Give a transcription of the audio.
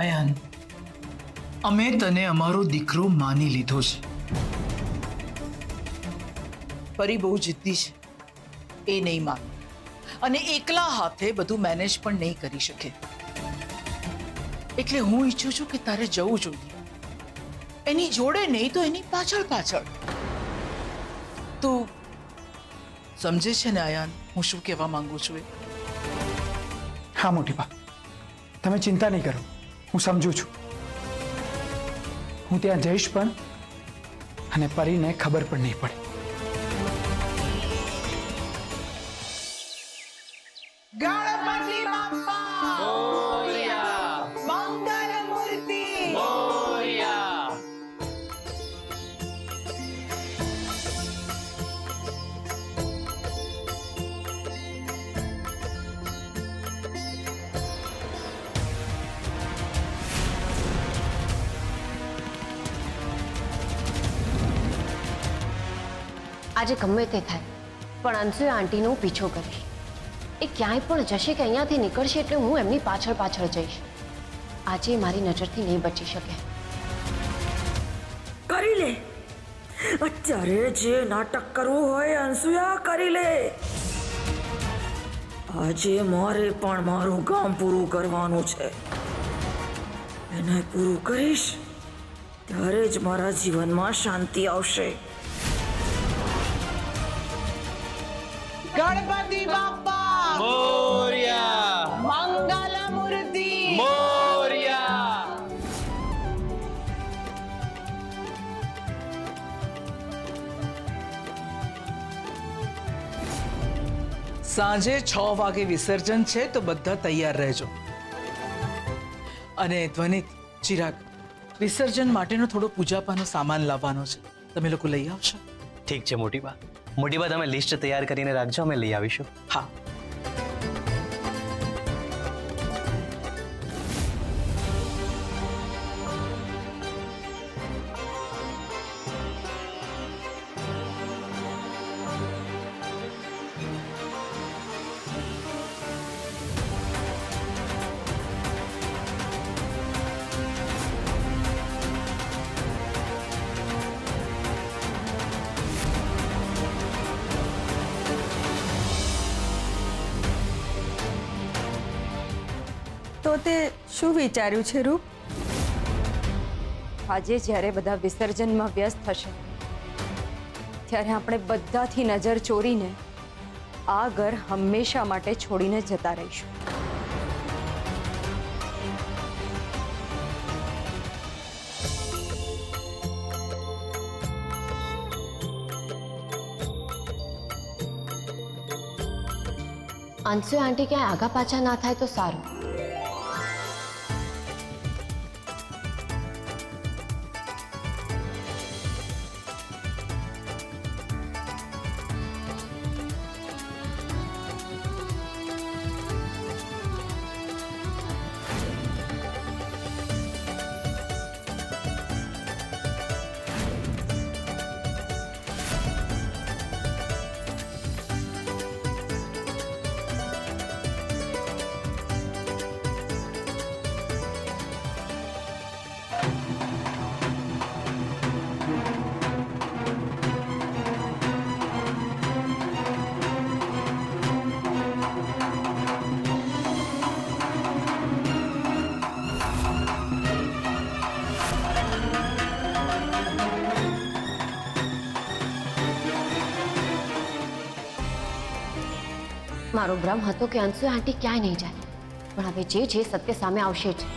અયાન, અમે તને અમારો દીકરો માની લીધો છે. પરી બહુ જિદ્દી છે, એ નહીં માને અને એકલા હાથે બધું મેનેજ પણ નહીં કરી શકે. એટલે હું ઈચ્છું છું કે તારે જવું જોઈએ. એની જોડે નહીં તો એની પાછળ પાછળ. તું સમજે છે ને અયાન, હું શું કહેવા માંગુ છું એ? હા મોટી બા, તમે ચિંતા નહીં કરો, હું સમજુ છું. હું ત્યાં જઈશ પણ અને પરીને ખબર પણ નહીં પડે. ગણપતિ બાપ્પા મોરયા, મંગલ મૂર્તિ મોરયા. આજે ગમે તે થાય પણ અંશુએ આંટીનો પીછો કરીશ. એ ક્યાંય પણ જશે કે અહીંયાથી નીકળશે એટલે હું એમની પાછળ પાછળ જઈશ. આજે મારી નજરથી નહીં બચી શકે. કરી લે, અત્યારે જે નાટક કરવું હોય અંશુયા કરી લે. આજે મારે પણ મારું કામ પૂરું કરવાનું છે. એને પૂરું કરીશ ત્યારે જ મારા જીવનમાં શાંતિ આવશે. ગણપતિ બાપ્પા મોરયા, મંગલ મૂર્તિ મોરયા. સાંજે 6 વાગે વિસર્જન છે તો બધા તૈયાર રહેજો. અને ધ્વનિત, ચિરાગ, વિસર્જન માટેનો થોડો પૂજાપાનો સામાન લાવવાનો છે, તમે લોકો લઈ આવશો? ઠીક છે મોટી બા. મોટી બા, તમે લિસ્ટ તૈયાર કરીને રાખજો, અમે લઈ આવીશું. હા. તો તે શું વિચાર્યું છે રૂપ? આજે જ્યારે બધા વિસર્જનમાં વ્યસ્ત થશે ત્યારે આપણે બધાથી નજર ચોરીને આ ઘર હંમેશા માટે છોડીને જતા રહીશું. અંશુએ આંટી ક્યાંય આગા પાછા ના થાય તો સારું. મારો ભ્રમ હતો કે અંશુએ આંટી ક્યાંય નહીં જાય, પણ હવે જે છે સત્ય સામે આવશે જ.